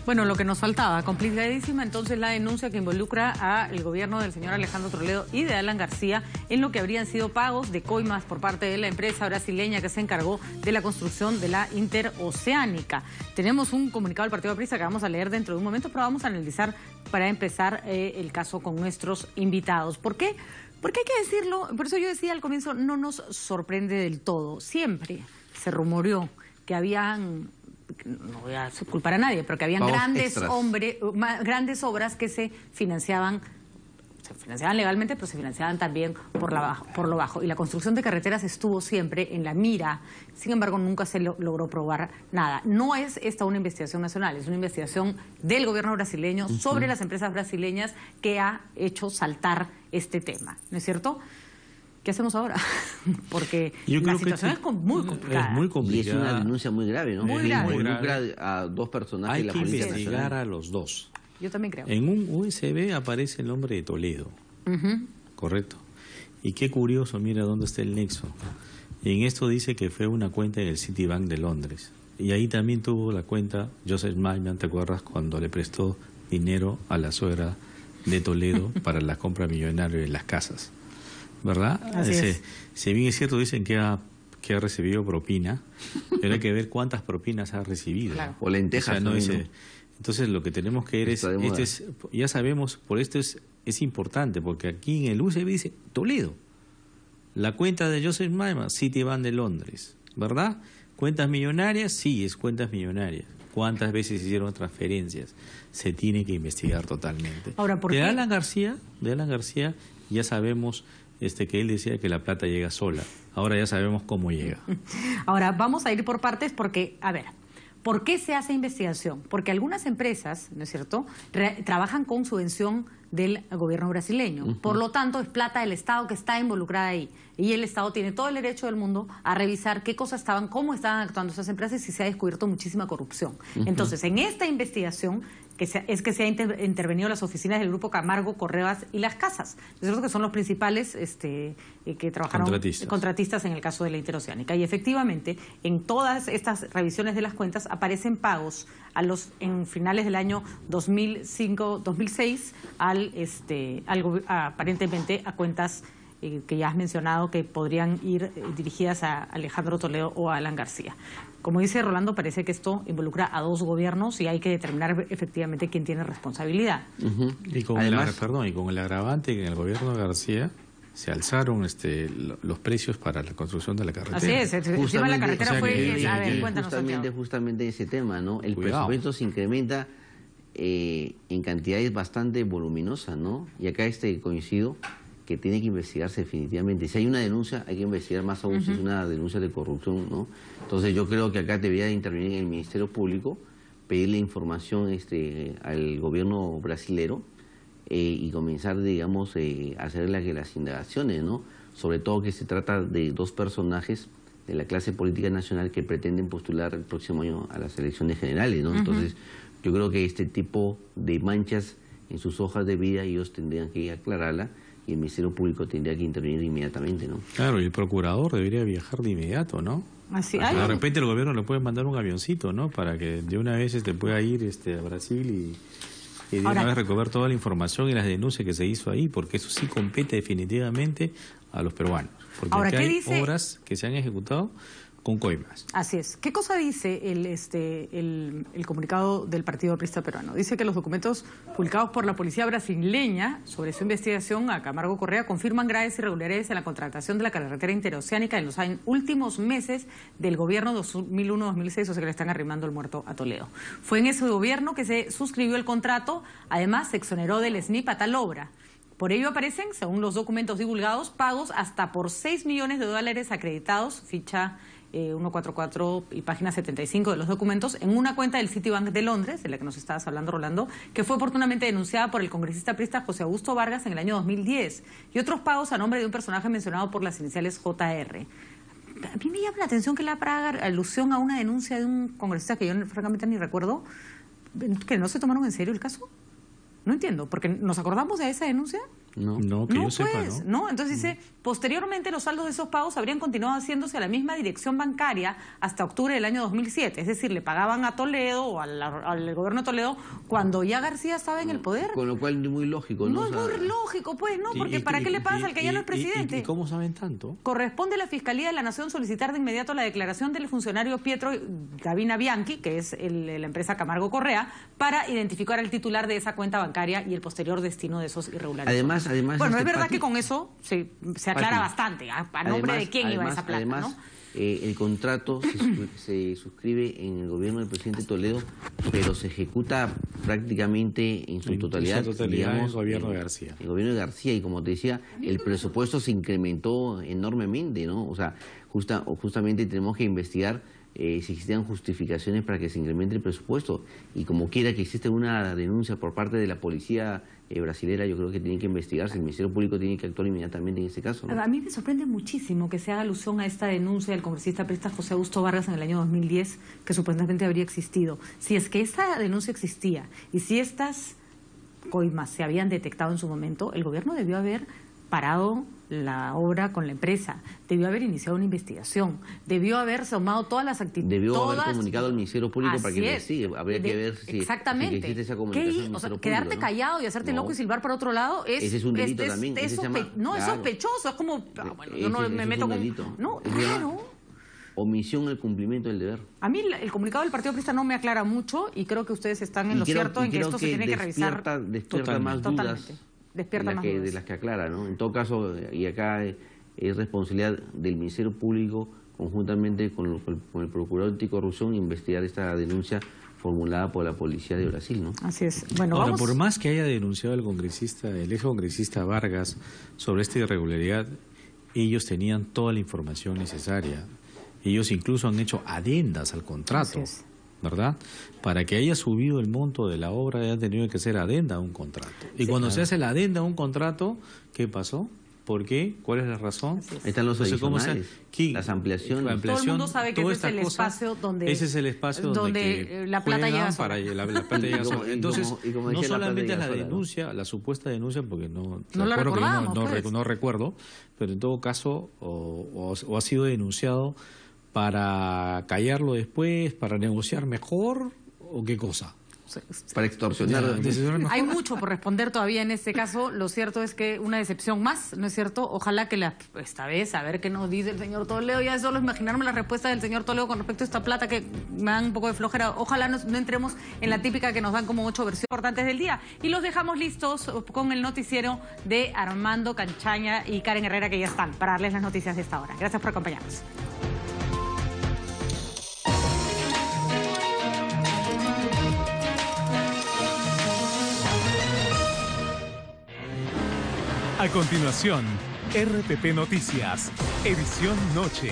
Bueno, lo que nos faltaba, complicadísima entonces la denuncia que involucra al gobierno del señor Alejandro Toledo y de Alan García en lo que habrían sido pagos de coimas por parte de la empresa brasileña que se encargó de la construcción de la interoceánica. Tenemos un comunicado del Partido Aprista que vamos a leer dentro de un momento, pero vamos a analizar para empezar el caso con nuestros invitados. ¿Por qué? Porque hay que decirlo, por eso yo decía al comienzo, no nos sorprende del todo. Siempre se rumoreó que habían, no voy a culpar a nadie, pero que habían grandes obras que se financiaban legalmente, pero se financiaban también por lo bajo. Y la construcción de carreteras estuvo siempre en la mira. Sin embargo, nunca se logró probar nada. No es esta una investigación nacional, es una investigación del gobierno brasileño sobre las empresas brasileñas que ha hecho saltar este tema, ¿no es cierto? ¿Qué hacemos ahora? Porque la situación es muy complicada. Es muy complicada. Y es una denuncia muy grave, ¿no? Muy grave. Involucra a dos personajes Hay de la que Policía investigar Nacional. a los dos. Yo también creo. En un USB aparece el nombre de Toledo. Correcto. Y qué curioso, mira dónde está el nexo. En esto dice que fue una cuenta en el Citibank de Londres. Y ahí también tuvo la cuenta Joseph Maiman, ¿te acuerdas? Cuando le prestó dinero a la suegra de Toledo para la compra millonaria de las casas. ¿Verdad? Así es. Si bien es cierto, dicen que ha recibido propina, pero hay que ver cuántas propinas ha recibido. Claro. O lentejas. O sea, no también, dice, entonces lo que tenemos que ver es, ya sabemos, por esto es importante, porque aquí en el USB dice Toledo. La cuenta de Joseph Maiman, Citibank de Londres, ¿verdad? Cuentas millonarias, sí, es cuentas millonarias. ¿Cuántas veces hicieron transferencias? Se tiene que investigar totalmente. Ahora, ¿por de qué? Alan García ya sabemos que él decía que la plata llega sola. Ahora ya sabemos cómo llega. Ahora, vamos a ir por partes porque, a ver, ¿por qué se hace investigación? Porque algunas empresas, ¿no es cierto?, trabajan con subvención del gobierno brasileño. Por lo tanto, es plata del Estado que está involucrada ahí. Y el Estado tiene todo el derecho del mundo a revisar qué cosas cómo estaban actuando esas empresas y si se ha descubierto muchísima corrupción. Entonces, en esta investigación que se ha intervenido las oficinas del Grupo Camargo, Correas y Las Casas, ¿no es cierto?, que son los principales que trabajaron contratistas en el caso de la interoceánica. Y efectivamente, en todas estas revisiones de las cuentas aparecen pagos en finales del año 2005-2006 aparentemente a cuentas que ya has mencionado que podrían ir dirigidas a Alejandro Toledo o a Alan García. Como dice Rolando, parece que esto involucra a dos gobiernos y hay que determinar efectivamente quién tiene responsabilidad. Y con el agravante que en el gobierno de García se alzaron los precios para la construcción de la carretera. Así es, encima la carretera justamente ese tema, ¿no? El presupuesto se incrementa en cantidades bastante voluminosas, ¿no? Y acá coincido que tiene que investigarse definitivamente. Si hay una denuncia, hay que investigar más aún si es una denuncia de corrupción, ¿no? Entonces yo creo que acá debería de intervenir el Ministerio Público, pedirle información al gobierno brasilero y comenzar, digamos, a hacer las indagaciones, ¿no? Sobre todo que se trata de dos personajes de la clase política nacional que pretenden postular el próximo año a las elecciones generales, ¿no? Entonces yo creo que este tipo de manchas en sus hojas de vida ellos tendrían que aclararla y el Ministerio Público tendría que intervenir inmediatamente, ¿no? Claro, y el procurador debería viajar de inmediato, ¿no? Así, de repente el gobierno le puede mandar un avioncito, ¿no? Para que de una vez pueda ir a Brasil y de una vez recoger toda la información y las denuncias que se hizo ahí, porque eso sí compete definitivamente a los peruanos. Porque ahora, hay obras que se han ejecutado con coimas. Así es. ¿Qué cosa dice el comunicado del Partido Aprista Peruano? Dice que los documentos publicados por la policía brasileña sobre su investigación a Camargo Correa confirman graves irregularidades en la contratación de la carretera interoceánica en los últimos meses del gobierno 2001-2006, o sea que le están arrimando el muerto a Toledo. Fue en ese gobierno que se suscribió el contrato, además se exoneró del SNIP a tal obra. Por ello aparecen, según los documentos divulgados, pagos hasta por $6 millones acreditados, ficha 144 y página 75 de los documentos, en una cuenta del Citibank de Londres, de la que nos estabas hablando, Rolando, que fue oportunamente denunciada por el congresista aprista José Augusto Vargas en el año 2010, y otros pagos a nombre de un personaje mencionado por las iniciales JR. A mí me llama la atención que la haga alusión a una denuncia de un congresista que yo francamente ni recuerdo, que no se tomaron en serio el caso. No entiendo, porque ¿nos acordamos de esa denuncia? No, que yo sepa, pues, ¿no? Entonces dice, posteriormente los saldos de esos pagos habrían continuado haciéndose a la misma dirección bancaria hasta octubre del año 2007. Es decir, le pagaban a Toledo o al gobierno de Toledo cuando ya García estaba en el poder. Con lo cual es muy lógico, ¿no? No es muy lógico, pues, ¿no? Porque ¿para qué le pagas al que ya no es presidente? ¿Y cómo saben tanto? Corresponde a la Fiscalía de la Nación solicitar de inmediato la declaración del funcionario Pietro Gavina Bianchi, que es la empresa Camargo Correa, para identificar al titular de esa cuenta bancaria y el posterior destino de esos irregularidades. Además, bueno, es verdad que con eso se aclara bastante. ¿A nombre de quién iba esa plata? Además, ¿no? El contrato se suscribe en el gobierno del presidente Toledo, pero se ejecuta prácticamente en su totalidad, digamos, el gobierno de García. El gobierno de García, y como te decía, el presupuesto se incrementó enormemente, ¿no? O sea, justamente tenemos que investigar si existían justificaciones para que se incremente el presupuesto, y como quiera que exista una denuncia por parte de la policía brasilera, yo creo que tiene que investigarse, el Ministerio Público tiene que actuar inmediatamente en este caso, ¿no? A mí me sorprende muchísimo que se haga alusión a esta denuncia del congresista aprista José Augusto Vargas en el año 2010, que supuestamente habría existido. Si es que esta denuncia existía y si estas coimas se habían detectado en su momento, el gobierno debió haber parado la obra con la empresa, debió haber iniciado una investigación, debió haber tomado todas las actitudes. Debió haber comunicado al Ministerio Público para que investigue. Habría que ver si existe esa comunicación. O sea, quedarte callado y hacerte loco y silbar para otro lado ese es un delito también. Es sospechoso, es como, bueno, yo no me meto con... No, claro. Omisión al cumplimiento del deber. A mí el comunicado del Partido Aprista no me aclara mucho y creo que ustedes están en lo cierto en que esto se tiene que revisar. Despierta más dudas de las que aclara, ¿no? En todo caso, y acá es responsabilidad del Ministerio Público, conjuntamente con el Procurador Anticorrupción, investigar esta denuncia formulada por la Policía de Brasil, ¿no? Así es. Bueno, ahora, por más que haya denunciado el ex congresista Vargas sobre esta irregularidad, ellos tenían toda la información necesaria. Ellos incluso han hecho adendas al contrato, ¿verdad? Para que haya subido el monto de la obra, haya tenido que hacer adenda a un contrato. Y cuando se hace la adenda a un contrato, ¿qué pasó? ¿Por qué? ¿Cuál es la razón? Están los adicionales, las ampliaciones. Todo el mundo sabe que ese es el espacio donde la plata llega sola. La plata llega sola. Entonces, no solamente la denuncia, la supuesta denuncia, porque no recuerdo, pero en todo caso, o ha sido denunciado para callarlo después, para negociar mejor, ¿o qué cosa? Para extorsionar. Hay mucho por responder todavía en este caso. Lo cierto es que una decepción más, ¿no es cierto? Ojalá que esta vez, a ver qué nos dice el señor Toledo. Ya es solo imaginarme la respuesta del señor Toledo con respecto a esta plata que me dan un poco de flojera. Ojalá no entremos en la típica que nos dan como 8 versiones importantes del día. Y los dejamos listos con el noticiero de Armando Canchaña y Karen Herrera, que ya están para darles las noticias de esta hora. Gracias por acompañarnos. A continuación, RPP Noticias, edición noche.